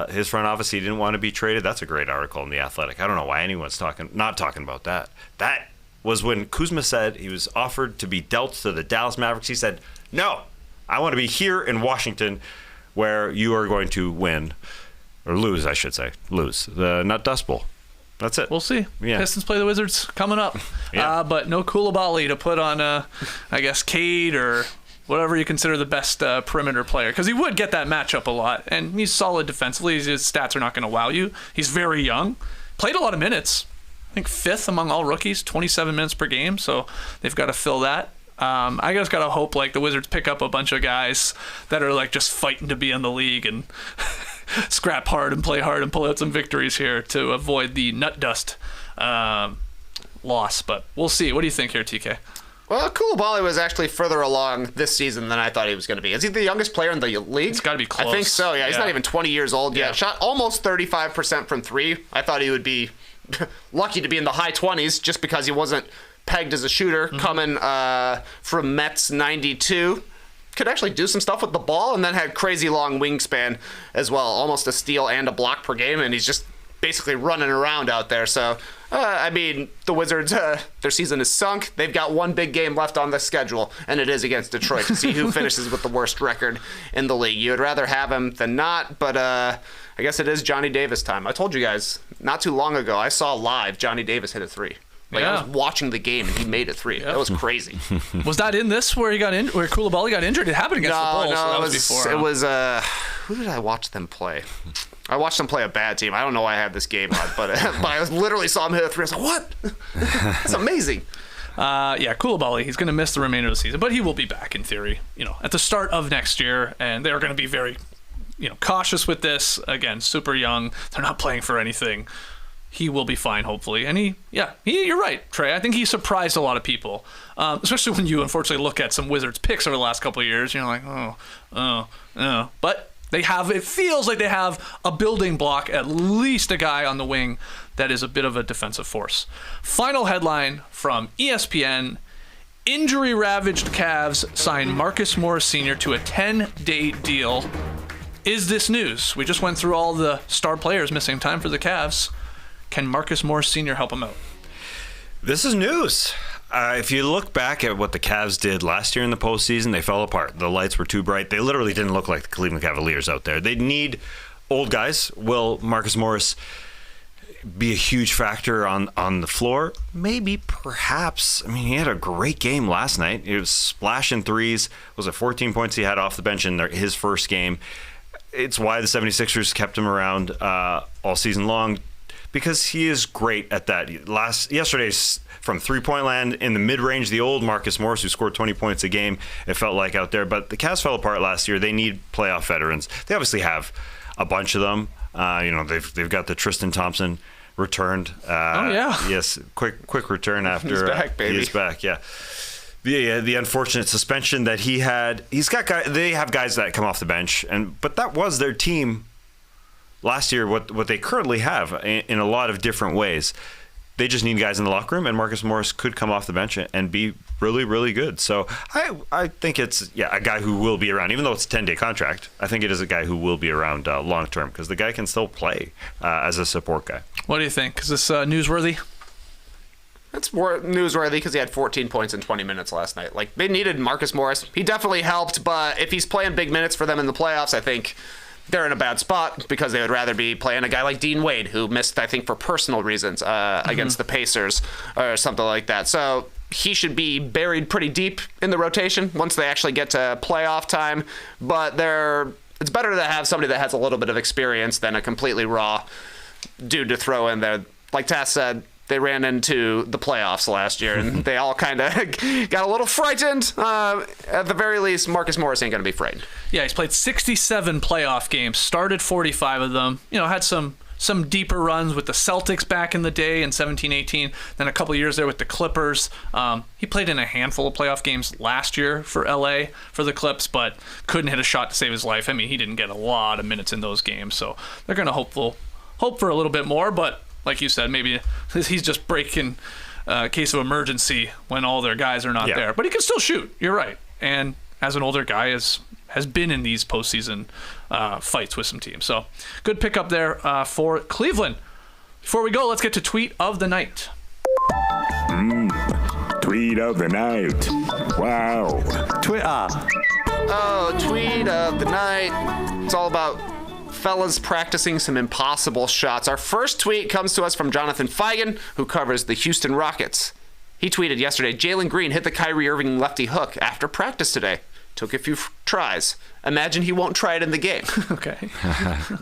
C: his front office he didn't want to be traded. That's a great article in The Athletic. I don't know why anyone's not talking about that. That was when Kuzma said he was offered to be dealt to the Dallas Mavericks. He said, no, I want to be here in Washington where you are going to win, or lose, I should say. Lose. The Nut Dust Bowl. That's it.
B: We'll see.
C: Yeah.
B: Pistons play the Wizards coming up.
C: Yeah.
B: But no Coulibaly to put on, I guess, Cade or whatever you consider the best perimeter player. Because he would get that matchup a lot. And he's solid defensively. His stats are not going to wow you. He's very young. Played a lot of minutes. I think 5th among all rookies, 27 minutes per game. So they've got to fill that. I just got to hope like the Wizards pick up a bunch of guys that are like just fighting to be in the league and scrap hard and play hard and pull out some victories here to avoid the nut dust loss. But we'll see. What do you think here, TK?
E: Well, Coulibaly was actually further along this season than I thought he was going to be. Is he the youngest player in the league?
B: It's got to be close.
E: I think so, yeah. He's not even 20 years old yet.
B: Yeah.
E: Shot almost 35% from 3. I thought he would be lucky to be in the high 20s just because he wasn't pegged as a shooter coming from Mets 92. Could actually do some stuff with the ball and then had crazy long wingspan as well. Almost a steal and a block per game, and he's just basically running around out there. So, I mean, the Wizards, their season is sunk. They've got one big game left on the schedule, and it is against Detroit to see who finishes with the worst record in the league. You would rather have him than not, but I guess it is Johnny Davis time. I told you guys not too long ago, I saw live Johnny Davis hit a 3. Like, I was watching the game, and he made a 3. That was crazy.
B: Was that in this where where Coulibaly got injured? It happened against the Bulls. So that was before.
E: It was, who did I watch them play? I watched them play a bad team. I don't know why I have this game on, but I literally saw him hit a 3. I was like, what? That's amazing.
B: Coulibaly, he's going to miss the remainder of the season, but he will be back in theory, at the start of next year, and they're going to be very, cautious with this. Again, super young. They're not playing for anything. He will be fine, hopefully. And you're right, Trey. I think he surprised a lot of people, especially when you unfortunately look at some Wizards picks over the last couple of years. You're like, oh. But it feels like they have a building block, at least a guy on the wing that is a bit of a defensive force. Final headline from ESPN. Injury-ravaged Cavs sign Marcus Morris Sr. to a 10-day deal. Is this news? We just went through all the star players missing time for the Cavs. Can Marcus Morris Sr. help him out?
C: This is news. If you look back at what the Cavs did last year in the postseason, they fell apart. The lights were too bright. They literally didn't look like the Cleveland Cavaliers out there. They need old guys. Will Marcus Morris be a huge factor on the floor? Maybe, perhaps. I mean, he had a great game last night. He was splashing threes. Was it 14 points he had off the bench in his first game? It's why the 76ers kept him around all season long, because he is great at that. Yesterday's from three-point land in the mid-range, the old Marcus Morris, who scored 20 points a game, it felt like out there. But the Cavs fell apart last year. They need playoff veterans. They obviously have a bunch of them. They've got the Tristan Thompson returned. Yes, quick return after
E: he's back, baby.
C: He's back. Yeah. The unfortunate suspension that he had. They have guys that come off the bench, but that was their team last year. What they currently have in a lot of different ways. They just need guys in the locker room, and Marcus Morris could come off the bench and be really, really good. So I think it's a guy who will be around, even though it's a 10-day contract. I think it is a guy who will be around long term, because the guy can still play as a support guy.
B: What do you think? Is this newsworthy?
E: It's more newsworthy because he had 14 points in 20 minutes last night. Like, they needed Marcus Morris. He definitely helped, but if he's playing big minutes for them in the playoffs, I think they're in a bad spot, because they would rather be playing a guy like Dean Wade, who missed, I think, for personal reasons against the Pacers or something like that. So he should be buried pretty deep in the rotation once they actually get to playoff time. But it's better to have somebody that has a little bit of experience than a completely raw dude to throw in there. Like Tass said, they ran into the playoffs last year, and they all kind of got a little frightened. At the very least, Marcus Morris ain't going to be frightened.
B: Yeah, he's played 67 playoff games, started 45 of them. Had some deeper runs with the Celtics back in the day in 17-18, then a couple years there with the Clippers. He played in a handful of playoff games last year for LA for the Clips, but couldn't hit a shot to save his life. I mean, he didn't get a lot of minutes in those games, so they're going to hope for a little bit more, but like you said, maybe he's just breaking case of emergency when all their guys are not there. But he can still shoot. You're right. And as an older guy, has been in these postseason fights with some teams. So good pickup there for Cleveland. Before we go, let's get to Tweet of the Night.
A: Tweet of the Night. Wow.
E: Tweet of the Night. It's all about fellas practicing some impossible shots. Our first tweet comes to us from Jonathan Feigen, who covers the Houston Rockets. He tweeted yesterday, Jalen Green hit the Kyrie Irving lefty hook after practice today. Took a few tries. Imagine he won't try it in the game.
B: Okay.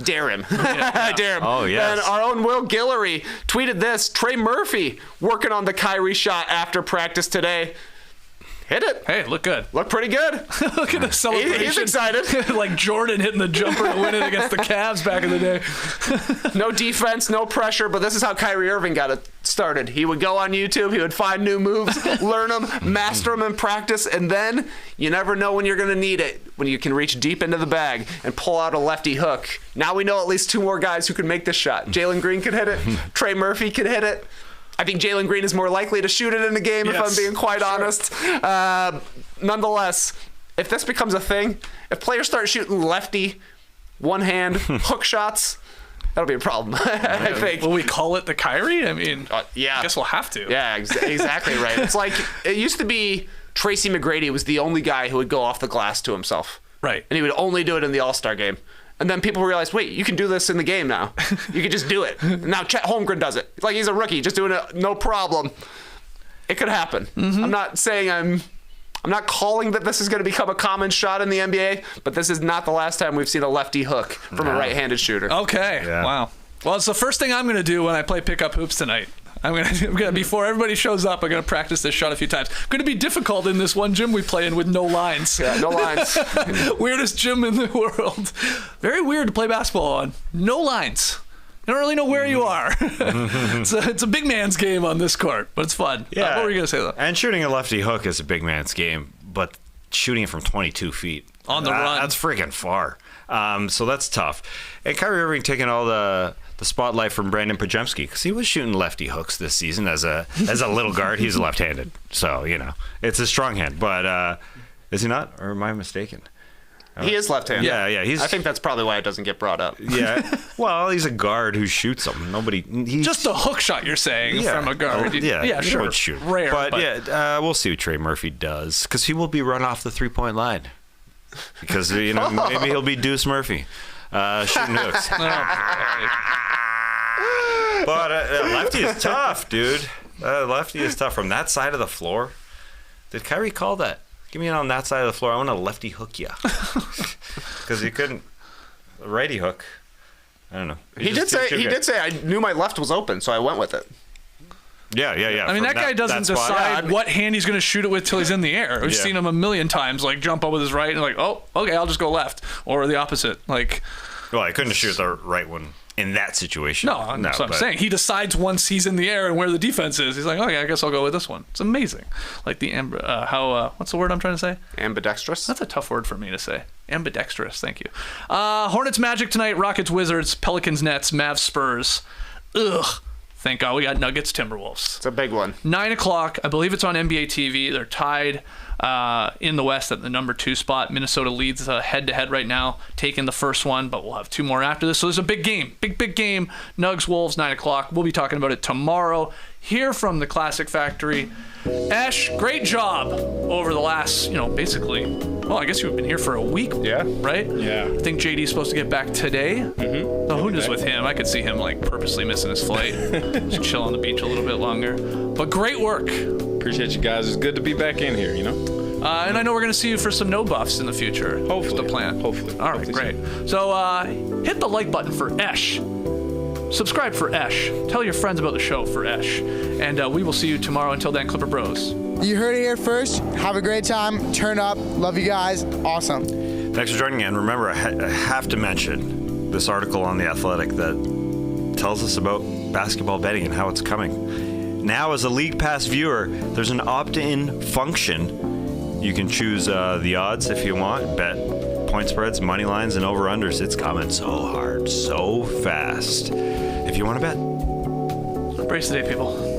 E: Dare him.
B: Yeah.
E: Dare him.
C: Oh, yes.
E: And our own Will Guillory tweeted this. Trey Murphy working on the Kyrie shot after practice today. Hit it.
B: Hey, look good.
E: Look pretty good.
B: Look at the celebration.
E: He's excited.
B: Like Jordan hitting the jumper to win it against the Cavs back in the day.
E: No defense, no pressure, but this is how Kyrie Irving got it started. He would go on YouTube, he would find new moves, learn them, master them in practice, and then you never know when you're going to need it, when you can reach deep into the bag and pull out a lefty hook. Now we know at least two more guys who can make this shot. Jalen Green could hit it. Trey Murphy could hit it. I think Jalen Green is more likely to shoot it in the game, if I'm being quite honest. Nonetheless, if this becomes a thing, if players start shooting lefty, one-hand hook shots, that'll be a problem, I think.
B: Will we call it the Kyrie? I mean,
E: yeah.
B: I guess we'll have to.
E: Yeah, exactly right. It's like, it used to be Tracy McGrady was the only guy who would go off the glass to himself.
B: Right.
E: And he would only do it in the All-Star game. And then people realized, wait, you can do this in the game now. You can just do it. Now Chet Holmgren does it. It's like he's a rookie, just doing it, no problem. It could happen. Mm-hmm. I'm not saying I'm not calling that this is going to become a common shot in the NBA, but this is not the last time we've seen a lefty hook from a right-handed shooter.
B: Okay. Yeah. Wow. Well, it's the first thing I'm going to do when I play pickup hoops tonight. I'm gonna before everybody shows up, I'm gonna practice this shot a few times. Going to be difficult in this one gym we play in with no lines.
E: Yeah, no lines.
B: Weirdest gym in the world. Very weird to play basketball on. No lines. You don't really know where you are. It's a big man's game on this court, but it's fun.
C: Yeah.
B: What were you gonna say though?
C: And shooting a lefty hook is a big man's game, but shooting it from 22 feet
B: on the run,
C: that's freaking far. So that's tough. And Kyrie Irving taking all the spotlight from Brandon Pajemski, because he was shooting lefty hooks this season as a little guard. He's left-handed, so it's a strong hand. But is he not, or am I mistaken?
E: He is left-handed.
C: Yeah.
E: I think that's probably why it doesn't get brought up.
C: Yeah. Well, he's a guard who shoots them. He's
B: just a hook shot. You're saying from a guard.
C: Yeah,
B: sure.
C: Would shoot.
B: Rare,
C: but we'll see what Trey Murphy does, because he will be run off the 3-point line. Because maybe he'll be Deuce Murphy shooting hooks. But lefty is tough, dude. Lefty is tough from that side of the floor. Did Kyrie call that? Give me it on that side of the floor. I want to lefty hook you. Because he couldn't. A righty hook. I don't know.
E: He did say I knew my left was open, so I went with it.
C: Yeah.
B: I mean, that guy doesn't decide what hand he's going to shoot it with till he's in the air. We've seen him a million times, like jump up with his right and like, oh, okay, I'll just go left, or the opposite. Like,
C: well, I couldn't shoot the right one in that situation.
B: No, that's what I'm saying. He decides once he's in the air and where the defense is. He's like, okay, I guess I'll go with this one. It's amazing. Like the what's the word I'm trying to say?
E: Ambidextrous.
B: That's a tough word for me to say. Ambidextrous. Thank you. Hornets Magic tonight. Rockets Wizards. Pelicans Nets. Mavs Spurs. Ugh. Thank God we got Nuggets Timberwolves.
E: It's a big one.
B: 9 o'clock. I believe it's on NBA TV. They're tied in the West at the number 2 spot. Minnesota leads head-to-head right now, taking the first one, but we'll have 2 more after this. So there's a big game. Big game. Nugs Wolves, 9 o'clock. We'll be talking about it tomorrow. Here from the Classic Factory. Ash, great job over the last, basically, well, I guess you've been here for a week.
D: Yeah.
B: Right?
D: Yeah.
B: I think JD's supposed to get back today.
D: Mm-hmm.
B: So who knows with him? I could see him purposely missing his flight. Just chill on the beach a little bit longer. But great work.
D: Appreciate you guys. It's good to be back in here,
B: And I know we're going to see you for some no buffs in the future.
D: Hopefully.
B: That's the plan.
D: Hopefully.
B: All right, great. So hit the like button for Esh. subscribe for Esh. Tell your friends about the show for Esh. And we will see you tomorrow. Until then, Clipper Bros.
F: You heard it here first. Have a great time. Turn up. Love you guys. Awesome.
C: Thanks for joining in. Remember, I have to mention this article on The Athletic that tells us about basketball betting and how it's coming. Now, as a League Pass viewer, there's an opt-in function. You can choose the odds if you want, bet point spreads, money lines, and over-unders. It's coming so hard, so fast. If you want to bet.
B: Brace the day, people.